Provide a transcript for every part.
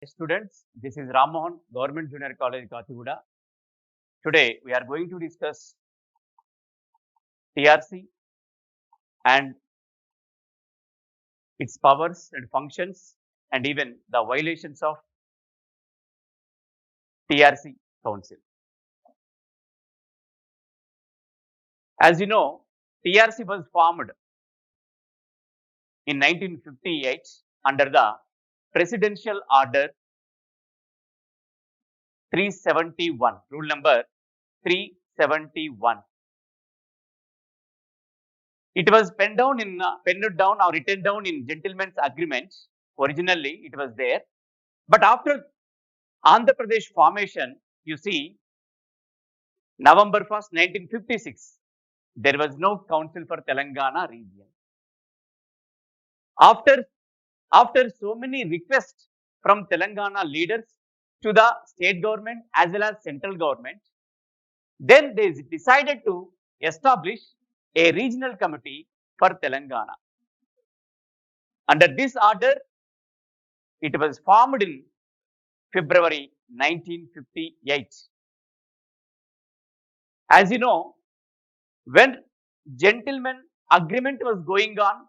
Students, this is Ram Mohan, Government Junior College, Kachigoda. Today, we are going to discuss TRC and its powers and functions, and even the violations of TRC Council. As you know, TRC was formed in 1958 under the Presidential Order 371, rule number 371. It was penned down or written down in gentleman's agreement. Originally, it was there, but after Andhra Pradesh formation, you see, November 1st, 1956, there was no council for Telangana region. After so many requests from Telangana leaders to the state government as well as central government, then they decided to establish a regional committee for Telangana. Under this order, it was formed in February 1958. As you know, when gentleman agreement was going on,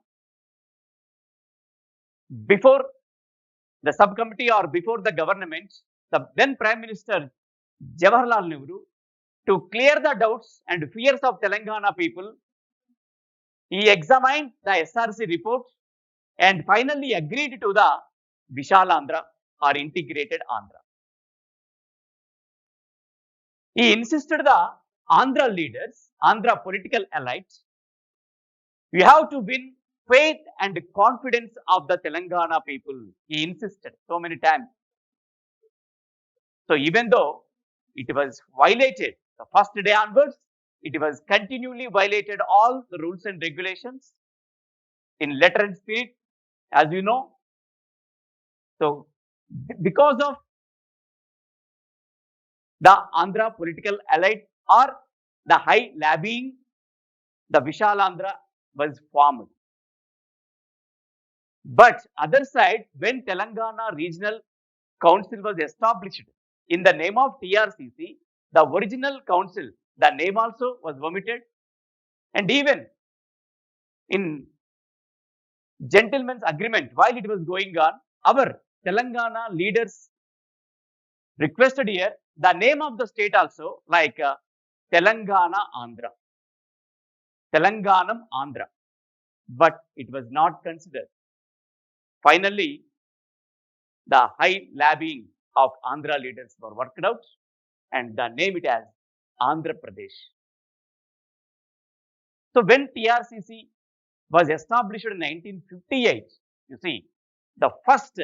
before the subcommittee or before the government, the then Prime Minister Jawaharlal Nehru, to clear the doubts and fears of Telangana people, he examined the SRC report and finally agreed to the Vishal Andhra or integrated Andhra. He insisted the Andhra leaders, Andhra political elites, we have to win faith and confidence of the Telangana people. He insisted so many times. So even though it was violated the first day onwards, it was continually violated all the rules and regulations in letter and spirit, as you know. So because of the Andhra political elite or the high lobbying, the Vishal Andhra was formed. But other side, when Telangana Regional Council was established in the name of TRCC, the original council, the name also was omitted. And even in gentleman's agreement, while it was going on, our Telangana leaders requested here the name of the state also, like Telangana Andhra, Telanganam Andhra, but it was not considered. Finally, the high lobbying of Andhra leaders were worked out and the name it as Andhra Pradesh. So when TRCC was established in 1958, you see, the first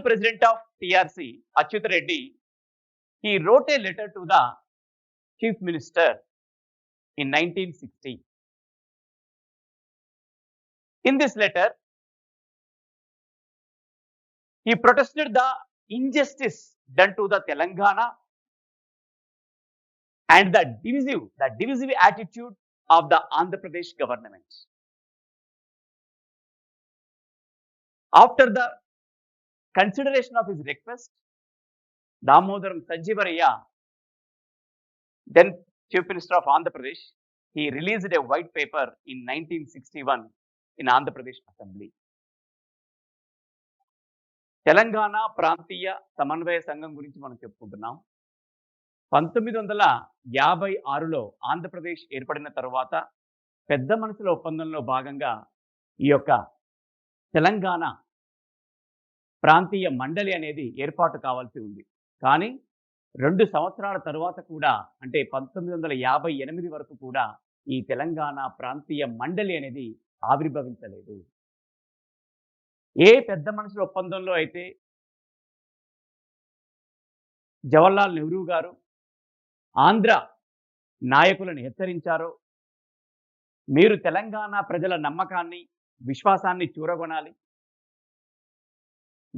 president of TRC, Achyuta Reddy, he wrote a letter to the chief minister in 1960. In this letter, he protested the injustice done to the Telangana and the divisive attitude of the Andhra Pradesh government. After the consideration of his request, Damodaram Sanjeevaraya, then Chief Minister of Andhra Pradesh, he released a white paper in 1961 in Andhra Pradesh Assembly. Telangana ప్రాంతీయ సమన్వయ సంఘం గురించి మనం చెప్పుకుంటున్నాం. 1956లో ఆంధ్రప్రదేశ్ ఏర్పడిన తర్వాత పెద్ద మనసుల ఒప్పందంలో భాగంగా ఈ యొక్క తెలంగాణ ప్రాంతీయ మండలి అనేది ఏర్పాటు కావాల్సి ఉంది. కానీ 2 సంవత్సరాల తర్వాత కూడా, అంటే 1958 వరకు కూడా ఈ తెలంగాణ ప్రాంతీయ మండలి అనేది ఆవిర్భవించలేదు. ఏ పెద్ద మనుషుల ఒప్పందంలో అయితే జవహర్లాల్ నెహ్రూ గారు ఆంధ్ర నాయకులను హెచ్చరించారో, మీరు తెలంగాణ ప్రజల నమ్మకాన్ని, విశ్వాసాన్ని చూరగొనాలి,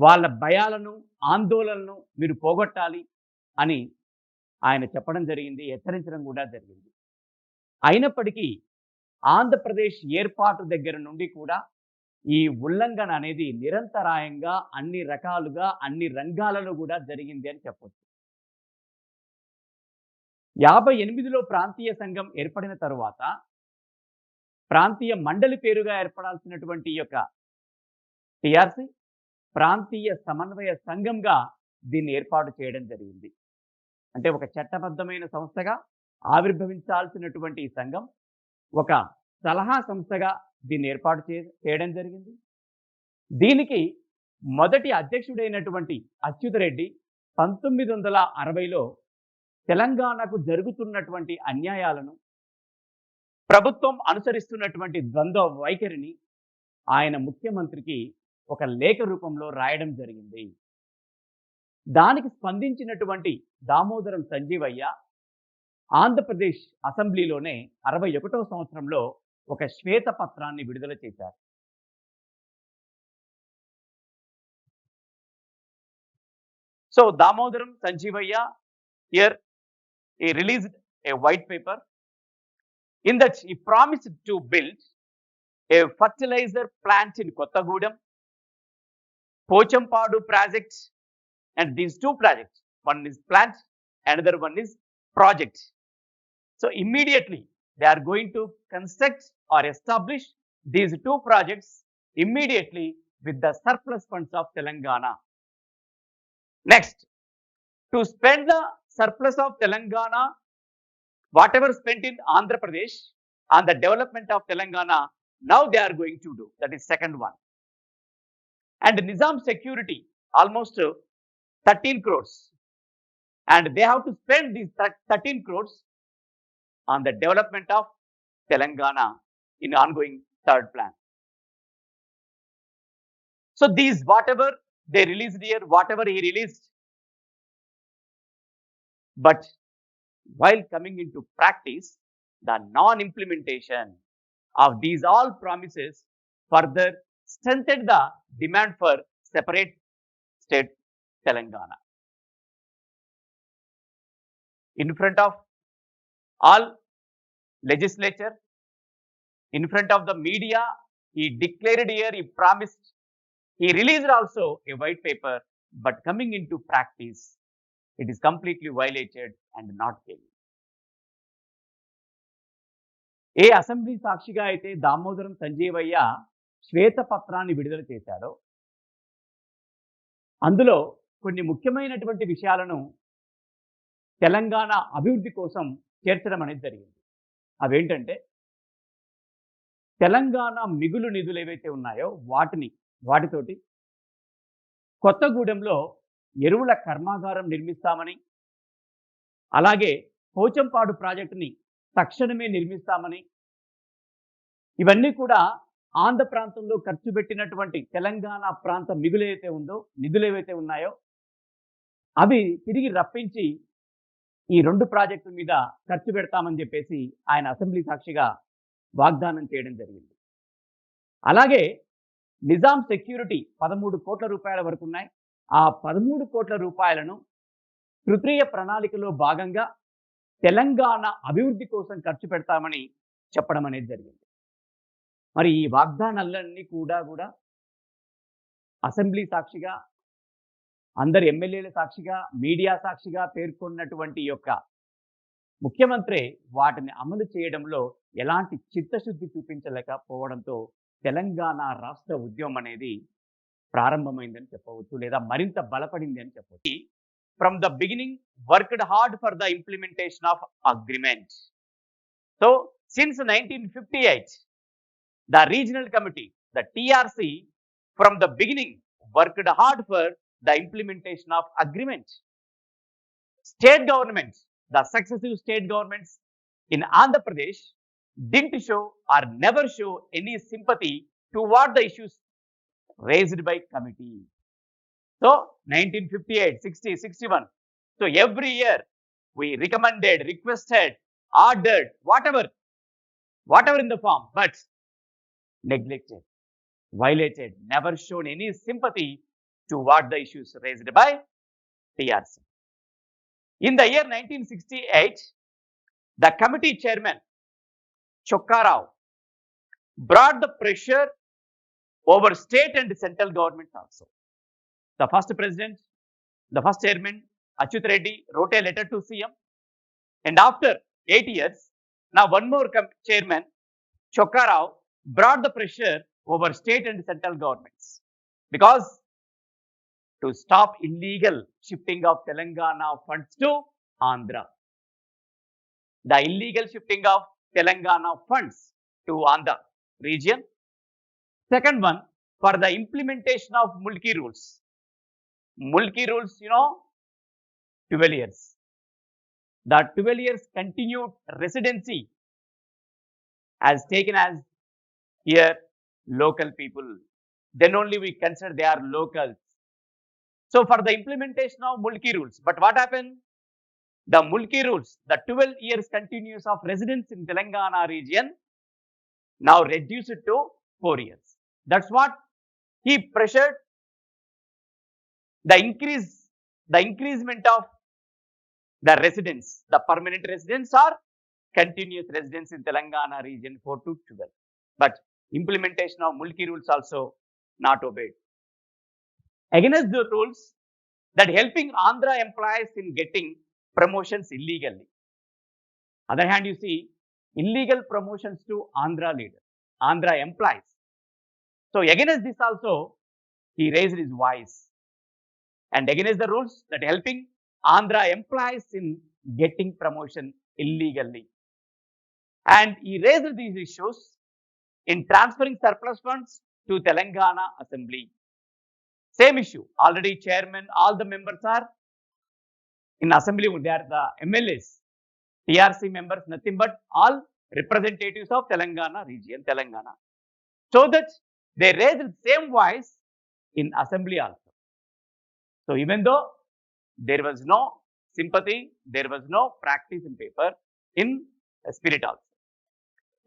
వాళ్ళ భయాలను, ఆందోళనలను మీరు పోగొట్టాలి అని ఆయన చెప్పడం జరిగింది, హెచ్చరించడం కూడా జరిగింది. అయినప్పటికీ ఆంధ్రప్రదేశ్ ఏర్పాటు దగ్గర నుండి కూడా ఈ ఉల్లంఘన అనేది నిరంతరాయంగా అన్ని రకాలుగా అన్ని రంగాలలో కూడా జరిగింది అని చెప్పొచ్చు. 58లో ప్రాంతీయ సంఘం ఏర్పడిన తరువాత ప్రాంతీయ మండలి పేరుగా ఏర్పడాల్సినటువంటి ఈ యొక్క టిఆర్‌సి ప్రాంతీయ సమన్వయ సంఘంగా దీన్ని ఏర్పాటు చేయడం జరిగింది. అంటే ఒక చట్టబద్ధమైన సంస్థగా ఆవిర్భవించాల్సినటువంటి ఈ సంఘం ఒక సలహా సంస్థగా దీన్ని ఏర్పాటు చేయడం జరిగింది. దీనికి మొదటి అధ్యక్షుడైనటువంటి అచ్యుతరెడ్డి 1960లో తెలంగాణకు జరుగుతున్నటువంటి అన్యాయాలను, ప్రభుత్వం అనుసరిస్తున్నటువంటి ద్వంద్వ వైఖరిని ఆయన ముఖ్యమంత్రికి ఒక లేఖ రూపంలో రాయడం జరిగింది. దానికి స్పందించినటువంటి దామోదరం సంజీవయ్య ఆంధ్రప్రదేశ్ అసెంబ్లీలోనే 61వ సంవత్సరంలో ఒక శ్వేతపత్రాన్ని విడుదల చేశారు. So Damodaram Sanjeevaiah here he released a white paper in that he promised to build a fertilizer plant in Kottagudem, Pochampadu project, and these two projects, one is plant, another one is project. So immediately they are going to construct or establish these two projects immediately with the surplus funds of Telangana. Next, to spend the surplus of Telangana, whatever spent in Andhra Pradesh on the development of Telangana, now they are going to do. That is second one. And Nizam security, almost 13 crores. And they have to spend these 13 crores on the development of Telangana in ongoing third plan. So these, whatever they released here, whatever he released, but while coming into practice, the non-implementation of these all promises further strengthened the demand for separate state Telangana. In front of all legislature, in front of the media, he declared here, he promised, he released also a white paper, but coming into practice, it is completely violated and not given. A assembly సాక్షిగా అయితే దామోదరం సంజీవయ్య శ్వేతపత్రాన్ని విడుదల చేశాడో అందులో కొన్ని ముఖ్యమైనటువంటి విషయాలను తెలంగాణ అభివృద్ధి కోసం చేర్చడం అనేది జరిగింది. అవేంటంటే తెలంగాణ మిగులు నిధులు ఏవైతే ఉన్నాయో వాటితోటి కొత్తగూడెంలో ఎరువుల కర్మాగారం నిర్మిస్తామని, అలాగే పోచంపాడు ప్రాజెక్టుని తక్షణమే నిర్మిస్తామని, ఇవన్నీ కూడా ఆంధ్ర ప్రాంతంలో ఖర్చు పెట్టినటువంటి తెలంగాణ ప్రాంత మిగులు ఏదైతే ఉందో, నిధులు ఏవైతే ఉన్నాయో అవి తిరిగి రప్పించి ఈ 2 ప్రాజెక్టుల మీద ఖర్చు పెడతామని చెప్పేసి ఆయన అసెంబ్లీ సాక్షిగా వాగ్దానం చేయడం జరిగింది. అలాగే నిజాం సెక్యూరిటీ 13 కోట్ల రూపాయల వరకు ఉన్నాయి. ఆ 13 కోట్ల రూపాయలను తృతీయ ప్రణాళికలో భాగంగా తెలంగాణ అభివృద్ధి కోసం ఖర్చు పెడతామని చెప్పడం అనేది జరిగింది. మరి ఈ వాగ్దానాలన్నీ కూడా అసెంబ్లీ సాక్షిగా, అందరు ఎమ్మెల్యేల సాక్షిగా, మీడియా సాక్షిగా పేర్కొన్నటువంటి యొక్క ముఖ్యమంత్రి వాటిని అమలు చేయడంలో ఎలాంటి చిత్తశుద్ధి చూపించలేకపోవడంతో తెలంగాణ రాష్ట్ర ఉద్యమం అనేది ప్రారంభమైందని చెప్పవచ్చు, లేదా మరింత బలపడింది అని చెప్పవచ్చు. From the beginning, worked hard for the implementation of agreement. So, since 1958, the regional committee, the TRC, from the beginning, worked hard for the implementation of agreement. State governments, the successive state governments in Andhra Pradesh didn't show or never show any sympathy toward the issues raised by committee. So 1958, 60, 61. So every year we recommended, requested, ordered, whatever in the form, but neglected, violated, never shown any sympathy toward the issues raised by TRC. In the year 1968, the committee chairman, Chokka Rao, brought the pressure over state and central governments also. The first president, the first chairman, Achyut Reddy, wrote a letter to CM. And after 8 years, now one more chairman, Chokka Rao, brought the pressure over state and central governments. Because to stop illegal shifting of Telangana funds to Andhra. The illegal shifting of Telangana funds to Andhra region. Second one, for the implementation of Mulki rules. Mulki rules, 12 years. The 12 years continued residency as taken as here local people. Then only we consider they are locals. So for the implementation of Mulki rules, but what happened? The Mulki rules, the 12 years continuous of residence in Telangana region, now reduced to 4 years. That's what he pressured the increasement of the residents, the permanent residents or continuous residents in Telangana region 4 to 12. But implementation of Mulki rules also not obeyed. Against the rules that helping Andhra employees in getting promotions illegally. Other hand, you see illegal promotions to Andhra leaders, Andhra employees. So against this also, he raised his voice. And against the rules that helping Andhra employees in getting promotion illegally. And he raised these issues in transferring surplus funds to Telangana Assembly. Same issue. Already chairman, all the members are in Assembly. They are the MLAs, TRC members, nothing but all representatives of Telangana region, Telangana. So that they raised the same voice in Assembly also. So even though there was no sympathy, there was no practice in paper, in spirit also.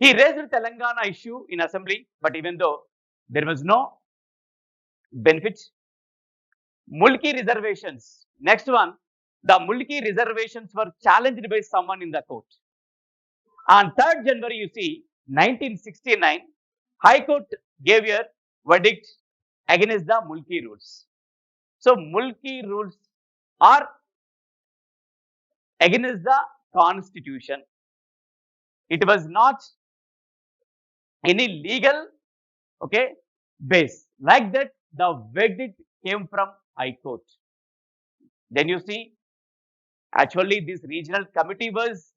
He raised the Telangana issue in Assembly, but even though there was no benefit, Mulki reservations. Next one, the Mulki reservations were challenged by someone in the court. On 3rd January, you see, 1969, High Court gave a verdict against the Mulki rules. So, Mulki rules are against the constitution. It was not any legal, base. Like that, the verdict came from High Court. Then you see, actually this regional committee was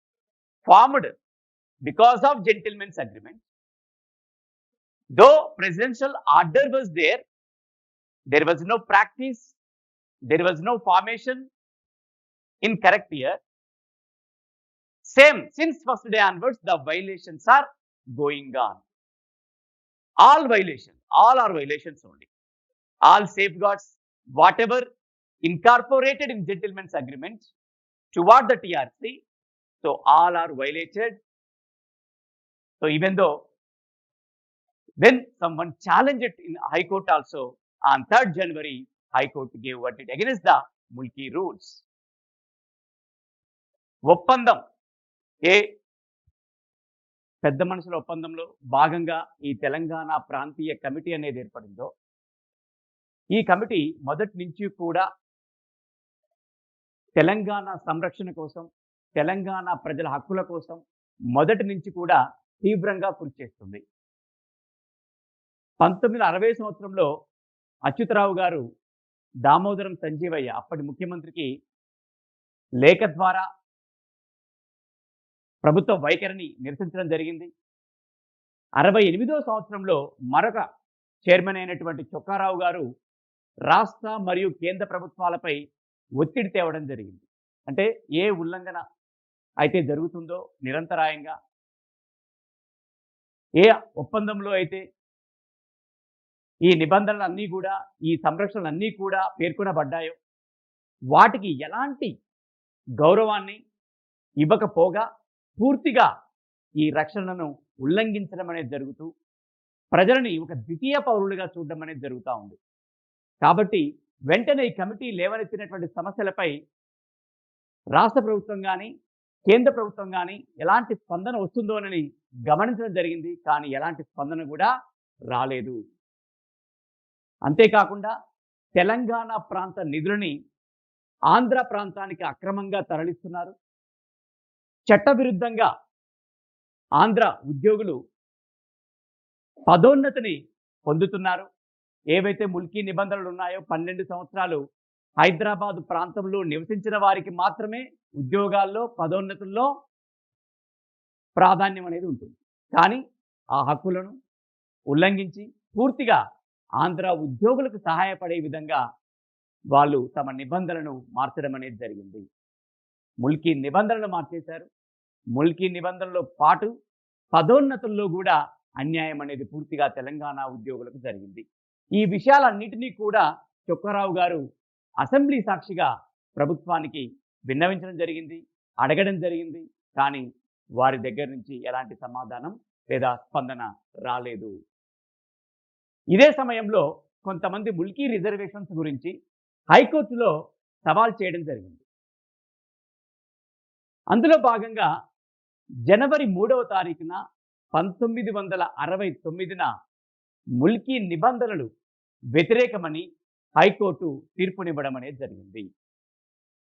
formed because of gentleman's agreement. Though presidential order was there was no practice, there was no formation in correct year. Same, since first day onwards, the violations are going on. All violations, all are violations only. All safeguards, whatever incorporated in gentleman's agreement toward the TRC, so all are violated. So even though when someone challenged it in High Court also, on 3rd January, High Court gave verdict against the Mulki rules. ఒప్పందం పెద్ద మనుషుల ఒప్పందంలో భాగంగా ఈ తెలంగాణ ప్రాంతీయ committee అనేది ఏర్పడిందో, ఈ committee మొదటి నుంచి కూడా తెలంగాణ సంరక్షణ కోసం, తెలంగాణ ప్రజల హక్కుల కోసం మొదటి నుంచి కూడా తీవ్రంగా కృషి చేస్తుంది. 1960 సంవత్సరంలో అచ్యుతరావు గారు దామోదరం సంజీవయ్య అప్పటి ముఖ్యమంత్రికి లేఖ ద్వారా ప్రభుత్వ వైఖరిని నిరసించడం జరిగింది. 68వ సంవత్సరంలో మరొక చైర్మన్ అయినటువంటి చొక్కారావు గారు రాష్ట్ర మరియు కేంద్ర ప్రభుత్వాలపై ఒత్తిడి తేవడం జరిగింది. అంటే ఏ ఉల్లంఘన అయితే జరుగుతుందో నిరంతరాయంగా, ఏ ఒప్పందంలో అయితే ఈ నిబంధనలన్నీ కూడా, ఈ సంరక్షణలన్నీ కూడా పేర్కొనబడ్డాయో వాటికి ఎలాంటి గౌరవాన్ని ఇవ్వకపోగా పూర్తిగా ఈ రక్షణను ఉల్లంఘించడం అనేది జరుగుతూ ప్రజలని ఒక ద్వితీయ పౌరులుగా చూడడం అనేది జరుగుతూ ఉంది. కాబట్టి వెంటనే ఈ కమిటీ లేవనెత్తినటువంటి సమస్యలపై రాష్ట్ర ప్రభుత్వం కానీ, కేంద్ర ప్రభుత్వం కానీ ఎలాంటి స్పందన వస్తుందోనని గమనించడం జరిగింది. కానీ ఎలాంటి స్పందన కూడా రాలేదు. అంతేకాకుండా తెలంగాణ ప్రాంత నిధులని ఆంధ్ర ప్రాంతానికి అక్రమంగా తరలిస్తున్నారు. చట్టవిరుద్ధంగా ఆంధ్ర ఉద్యోగులు పదోన్నతిని పొందుతున్నారు. ఏవైతే ముల్కీ నిబంధనలు ఉన్నాయో 12 సంవత్సరాలు హైదరాబాద్ ప్రాంతంలో నివసించిన వారికి మాత్రమే ఉద్యోగాల్లో పదోన్నతుల్లో ప్రాధాన్యం అనేది ఉంటుంది. కానీ ఆ హక్కులను ఉల్లంఘించి పూర్తిగా ఆంధ్ర ఉద్యోగులకు సహాయపడే విధంగా వాళ్ళు తమ నిబంధనలను మార్చడం అనేది జరిగింది. ముల్కీ నిబంధనలు మార్చేశారు. ముల్కీ నిబంధనలతో పాటు పదోన్నతుల్లో కూడా అన్యాయం అనేది పూర్తిగా తెలంగాణ ఉద్యోగులకు జరిగింది. ఈ విషయాలన్నిటినీ కూడా చొక్కారావు గారు అసెంబ్లీ సాక్షిగా ప్రభుత్వానికి విన్నవించడం జరిగింది, అడగడం జరిగింది. కానీ వారి దగ్గర నుంచి ఎలాంటి సమాధానం లేదా స్పందన రాలేదు. ఇదే సమయంలో కొంతమంది ముల్కీ రిజర్వేషన్స్ గురించి హైకోర్టులో సవాల్ చేయడం జరిగింది. అందులో భాగంగా జనవరి 3వ తారీఖున 1969న ముల్కీ నిబంధనలు వ్యతిరేకమని హైకోర్టు తీర్పునివ్వడం అనేది జరిగింది.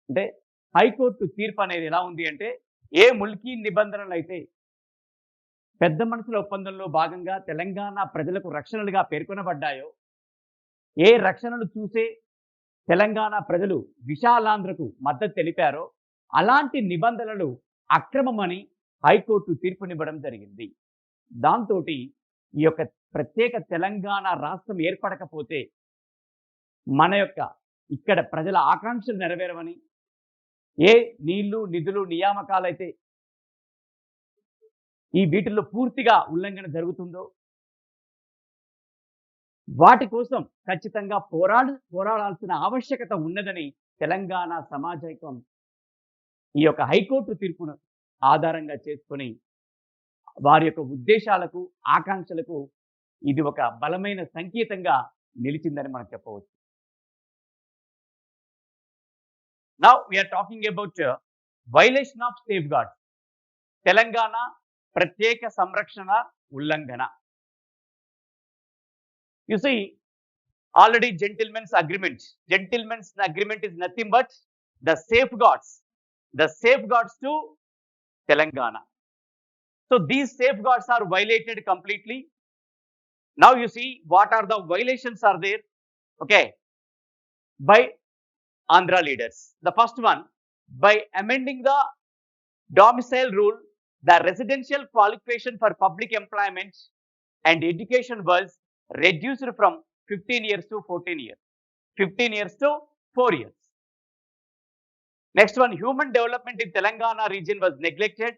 అంటే హైకోర్టు తీర్పు అనేది ఎలా ఉంది అంటే, ఏ ముల్కీ నిబంధనలు అయితే పెద్ద మనుషుల ఒప్పందంలో భాగంగా తెలంగాణ ప్రజలకు రక్షణలుగా పేర్కొనబడ్డాయో, ఏ రక్షణలు చూసే తెలంగాణ ప్రజలు విశాలాంధ్రకు మద్దతు తెలిపారో అలాంటి నిబంధనలు అక్రమమని హైకోర్టు తీర్పునివ్వడం జరిగింది. దాంతో ఈ యొక్క ప్రత్యేక తెలంగాణ రాష్ట్రం ఏర్పడకపోతే మన యొక్క ఇక్కడ ప్రజల ఆకాంక్షలు నెరవేరవని, ఏ నీళ్లు నిధులు నియామకాలైతే ఈ వీటిల్లో పూర్తిగా ఉల్లంఘన జరుగుతుందో వాటి కోసం ఖచ్చితంగా పోరాడాల్సిన ఆవశ్యకత ఉన్నదని తెలంగాణ సమాజం ఈ యొక్క హైకోర్టు తీర్పును ఆధారంగా చేసుకొని వారి యొక్క ఉద్దేశాలకు ఆకాంక్షలకు ఇది ఒక బలమైన సంకేతంగా నిలిచిందని మనం చెప్పవచ్చు. Now we are talking about violation of safeguards. Telangana ప్రత్యేక సంరక్షణ ఉల్లంఘన. You see, already gentleman's agreement. Gentleman's agreement is nothing but the safeguards to Telangana. So these safeguards are violated completely. Now you see what are the violations are there, okay, by Andhra leaders. The first one, by amending the domicile rule, the residential qualification for public employment and education was reduced from 15 years to 14 years. 15 years to 4 years. Next one, human development in Telangana region was neglected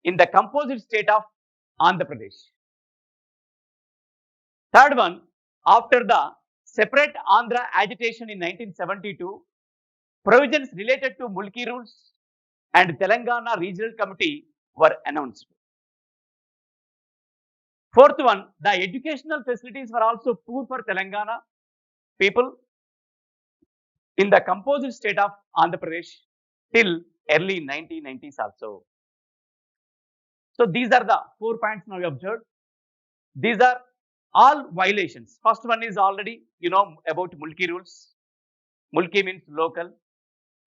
in the composite state of Andhra Pradesh. Third one, after the separate Andhra agitation in 1972, provisions related to Mulki rules and Telangana Regional Committee were announced. Fourth one, the educational facilities were also poor for Telangana people in the composite state of Andhra Pradesh till early 1990s also. So these are the 4 points now we observed. These are all violations. First one is already, you know, about Mulki rules. Mulki means local.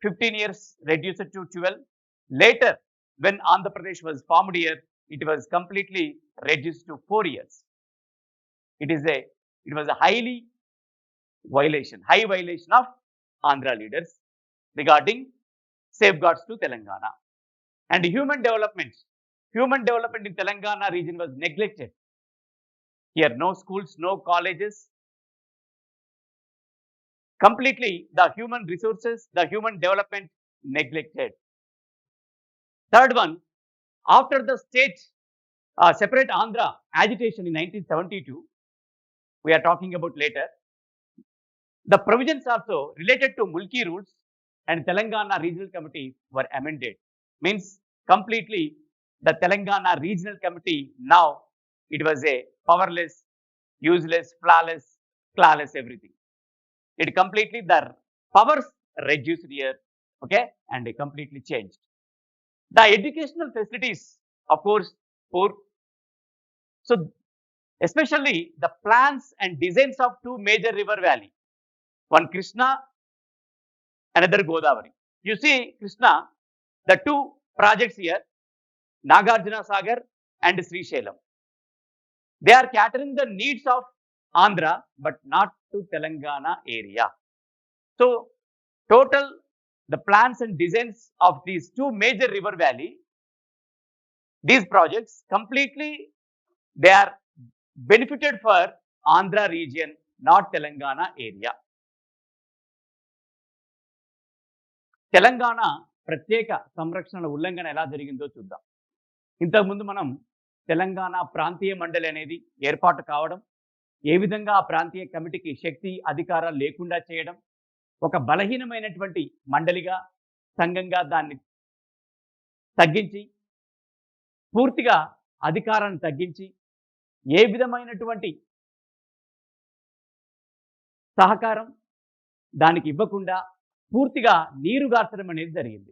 15 years reduced to 12. Later, when Andhra Pradesh was formed here, it was completely reduced to 4 years. It was a high violation of Andhra leaders regarding safeguards to Telangana. And human development in Telangana region was neglected. Here, no schools, no colleges. Completely, the human resources, the human development neglected. Third one, after the state separate Andhra agitation in 1972, we are talking about later, the provisions also related to Mulki rules and Telangana Regional Committee were amended. Means completely the Telangana Regional Committee now it was a powerless, useless, flawless, clawless everything. It completely the powers reduced here, okay, and it completely changed. The educational facilities, of course, poor. So especially the plans and designs of two major river valley, one Krishna, another Godavari. You see Krishna, the two projects here, Nagarjuna Sagar and Srisailam, they are catering the needs of Andhra but not to Telangana area. So total the plans and designs of these two major river valley, these projects completely they are benefited for Andhra region, not Telangana area. Telangana ప్రత్యేక సంరక్షణ ఉల్లంఘన ఎలా జరిగిందో చూద్దాం. ఇంతకుముందు మనం తెలంగాణ ప్రాంతీయ మండలి అనేది ఏర్పాటు కావడం, ఏ విధంగా ఆ ప్రాంతీయ కమిటీకి శక్తి అధికారాలు లేకుండా చేయడం, ఒక బలహీనమైనటువంటి మండలిగా సంఘంగా దాన్ని తగ్గించి పూర్తిగా అధికారాన్ని తగ్గించి ఏ విధమైనటువంటి సహకారం దానికి ఇవ్వకుండా పూర్తిగా నీరుగార్చడం అనేది జరిగింది.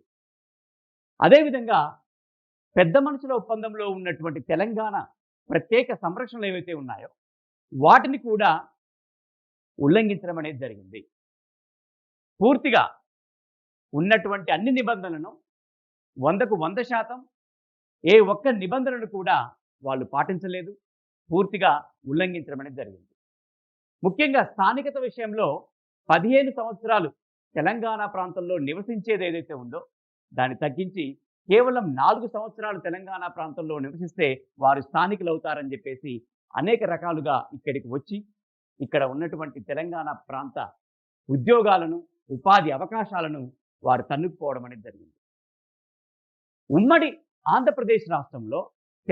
అదేవిధంగా పెద్ద మనుషుల ఒప్పందంలో ఉన్నటువంటి తెలంగాణ ప్రత్యేక సంరక్షణలు ఏవైతే ఉన్నాయో వాటిని కూడా ఉల్లంఘించడం అనేది జరిగింది. పూర్తిగా ఉన్నటువంటి అన్ని నిబంధనలను 100కు 100% ఏ ఒక్క నిబంధనను కూడా వాళ్ళు పాటించలేదు, పూర్తిగా ఉల్లంఘించడం అనేది జరిగింది. ముఖ్యంగా స్థానికత విషయంలో 15 సంవత్సరాలు తెలంగాణ ప్రాంతంలో నివసించేది ఏదైతే ఉందో దాన్ని తగ్గించి కేవలం 4 సంవత్సరాలు తెలంగాణ ప్రాంతంలో నివసిస్తే వారు స్థానికులు అవుతారని చెప్పేసి అనేక రకాలుగా ఇక్కడికి వచ్చి ఇక్కడ ఉన్నటువంటి తెలంగాణ ప్రాంత ఉద్యోగాలను, ఉపాధి అవకాశాలను వారు తన్నుకుపోవడం అనేది జరిగింది. ఉమ్మడి ఆంధ్రప్రదేశ్ రాష్ట్రంలో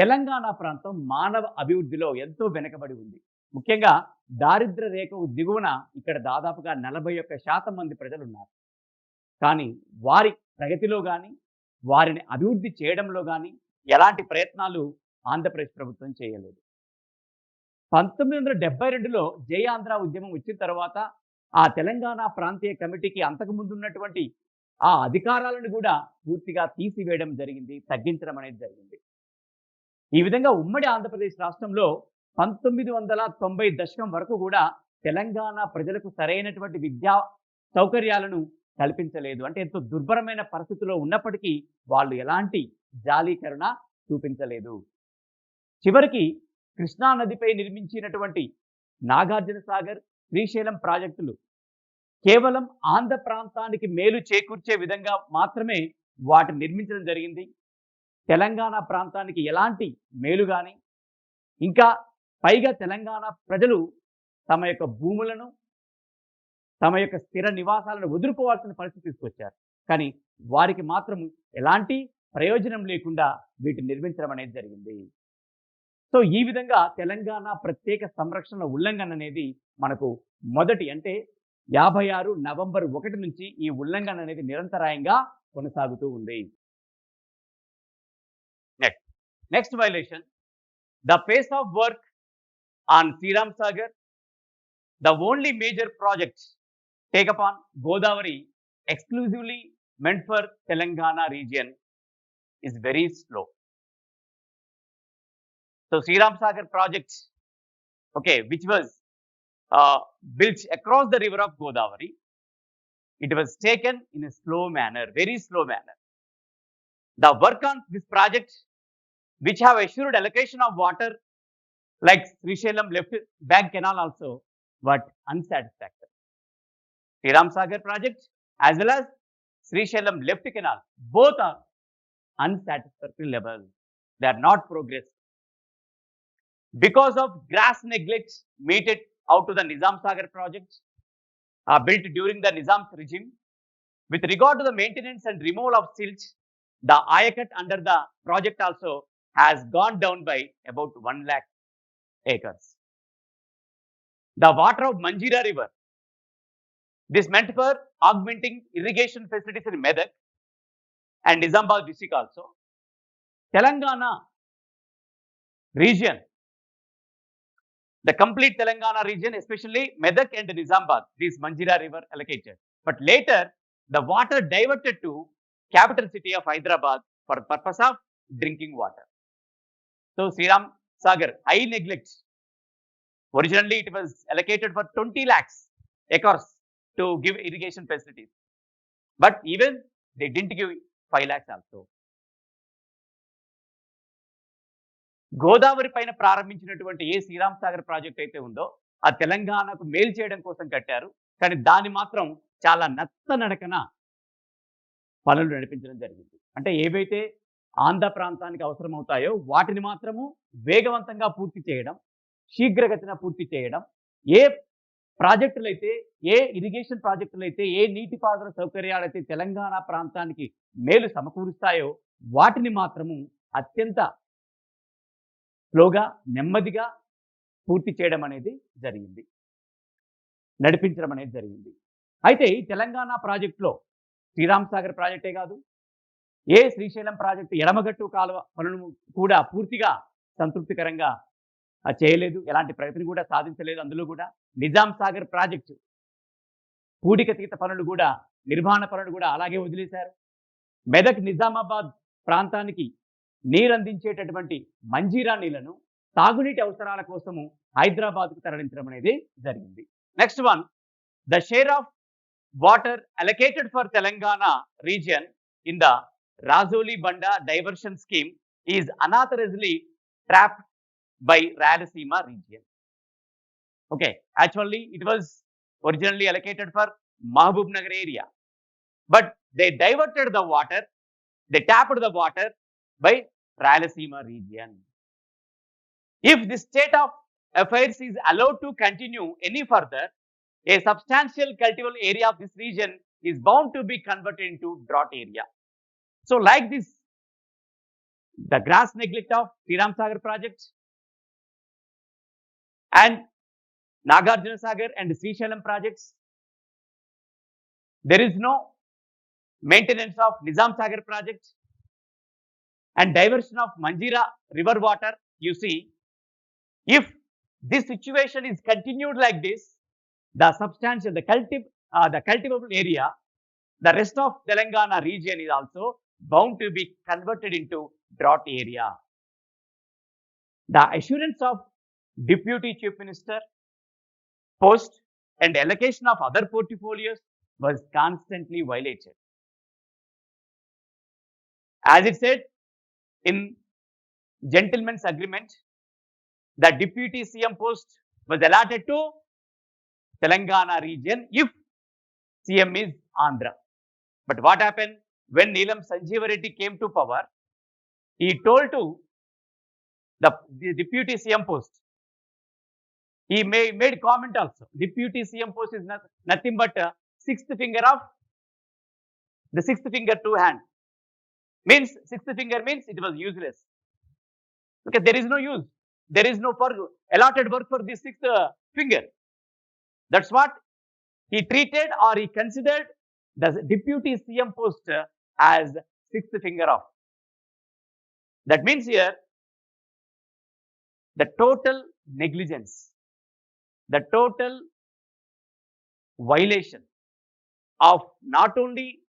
తెలంగాణ ప్రాంతం మానవ అభివృద్ధిలో ఎంతో వెనుకబడి ఉంది. ముఖ్యంగా దారిద్ర్య రేఖకు దిగువన ఇక్కడ దాదాపుగా 41% మంది ప్రజలు ఉన్నారు. కానీ వారి ప్రగతిలో కానీ వారిని అభివృద్ధి చేయడంలో కానీ ఎలాంటి ప్రయత్నాలు ఆంధ్రప్రదేశ్ ప్రభుత్వం చేయలేదు. 1972లో జై ఆంధ్ర ఉద్యమం వచ్చిన తర్వాత ఆ తెలంగాణ ప్రాంతీయ కమిటీకి అంతకుముందు ఉన్నటువంటి ఆ అధికారాలను కూడా పూర్తిగా తీసివేయడం జరిగింది, తగ్గించడం అనేది జరిగింది. ఈ విధంగా ఉమ్మడి ఆంధ్రప్రదేశ్ రాష్ట్రంలో 1990 దశకం వరకు కూడా తెలంగాణ ప్రజలకు సరైనటువంటి విద్యా సౌకర్యాలను కల్పించలేదు. అంటే ఎంతో దుర్భరమైన పరిస్థితిలో ఉన్నప్పటికీ వాళ్ళు ఎలాంటి జాలీకరణ చూపించలేదు. చివరికి కృష్ణా నదిపై నిర్మించినటువంటి నాగార్జున సాగర్, శ్రీశైలం ప్రాజెక్టులు కేవలం ఆంధ్ర ప్రాంతానికి మేలు చేకూర్చే విధంగా మాత్రమే వాటిని నిర్మించడం జరిగింది. తెలంగాణ ప్రాంతానికి ఎలాంటి మేలు కానీ, ఇంకా పైగా తెలంగాణ ప్రజలు తమ యొక్క భూములను, తమ యొక్క స్థిర నివాసాలను వదులుకోవాల్సిన పరిస్థితి తీసుకొచ్చారు. కానీ వారికి మాత్రం ఎలాంటి ప్రయోజనం లేకుండా వీటిని నిర్మించడం అనేది జరిగింది. సో ఈ విధంగా తెలంగాణ ప్రత్యేక సంరక్షణ ఉల్లంఘన అనేది మనకు మొదటి అంటే 56 నవంబర్ 1 నుంచి ఈ ఉల్లంఘన అనేది నిరంతరాయంగా కొనసాగుతూ ఉంది. Next violation, the pace of work on Sriram Sagar, the only major project take upon Godavari exclusively meant for Telangana region, is very slow. So Sriram Sagar project, okay, which was built across the river of Godavari, it was taken in a slow manner, very slow manner. The work on this project, which have assured allocation of water like Srisailam left bank canal also, but unsatisfactory. Sriram Sagar project as well as Srisailam left canal, both are unsatisfactory level. They are not progress. Because of gross neglect meted out to the Nizam Sagar project, built during the Nizam's regime. With regard to the maintenance and removal of silt, the ayakat under the project also has gone down by about 1 lakh acres. The water of Manjira river, this meant for augmenting irrigation facilities in Medak and Nizamabad district also. Telangana region, the complete Telangana region, especially Medak and Nizamabad, this Manjira river allocated. But later, the water diverted to capital city of Hyderabad for purpose of drinking water. So Sriram Sagar, high neglect Originally, it was allocated for 20 lakhs acres to give irrigation facilities. But even they didn't give 5 lakhs also. Godavari పైన ప్రారంభించినటువంటి ఏ Sriram Sagar project అయితే ఉందో ఆ తెలంగాణకు మేలు చేయడం కోసం కట్టారు. కానీ దాన్ని మాత్రం చాలా నత్తనడకన పనులు నడిపించడం జరిగింది. అంటే ఏవైతే ఆంధ్ర ప్రాంతానికి అవసరమవుతాయో వాటిని మాత్రము వేగవంతంగా పూర్తి చేయడం, శీఘ్రగతిన పూర్తి చేయడం, ఏ ప్రాజెక్టులైతే, ఏ ఇరిగేషన్ ప్రాజెక్టులైతే, ఏ నీటిపారుదల సౌకర్యాలైతే తెలంగాణ ప్రాంతానికి మేలు సమకూరుస్తాయో వాటిని మాత్రము అత్యంత స్లోగా, నెమ్మదిగా పూర్తి చేయడం అనేది జరిగింది. నడిపించడం అనేది జరిగింది. అయితే ఈ తెలంగాణ ప్రాజెక్టులో శ్రీరామ్ సాగర్ ప్రాజెక్టే కాదు, ఏ శ్రీశైలం ప్రాజెక్టు ఎడమగట్టు కాలువ పనులను కూడా పూర్తిగా సంతృప్తికరంగా చేయలేదు. ఎలాంటి ప్రగతిని కూడా సాధించలేదు. అందులో కూడా నిజాం సాగర్ ప్రాజెక్టు పూడికతీత పనులు కూడా, నిర్మాణ పనులు కూడా అలాగే వదిలేశారు. మెదక్ నిజామాబాద్ ప్రాంతానికి నీరందించేటటువంటి మంజీరా నీళ్లను తాగునీటి అవసరాల కోసము హైదరాబాద్కు తరలించడం అనేది జరిగింది. Next one, the share of water allocated for Telangana region in the Rajolibanda diversion scheme is unauthorisedly trapped by Rayalaseema region. Okay, actually it was originally allocated for Mahabub Nagar area, but they diverted the water, they tapped the water by Rayalaseema region. If this state of affairs is allowed to continue any further, a substantial cultivable area of this region is bound to be converted into drought area. So like this, the gross neglect of Sriram Sagar project and Nagarjuna Sagar and Srisailam projects, there is no maintenance of Nizam Sagar project and diversion of Manjira river water. You see, if this situation is continued like this, the substantial, the cultivable area, the rest of Telangana region is also bound to be converted into drought area. The assurance of Deputy Chief Minister post and allocation of other portfolios was constantly violated. As it said in gentleman's agreement, the Deputy CM post was allotted to Telangana region if CM is Andhra. But what happened when Neelam Sanjeeva Reddy came to power? He told to the Deputy CM post, he made comment also. Deputy CM post is nothing but sixth finger of the sixth finger two hand. Means sixth finger means it was useless. Okay, there is no use. There is no allotted work for this sixth finger. That's what he treated or he considered the Deputy CM post as sixth finger of. That means here the total negligence, the total violation of not only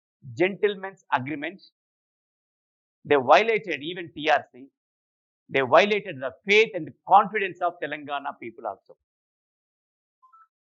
gentleman's agreement, they violated even TRC, they violated the faith and confidence of Telangana people also.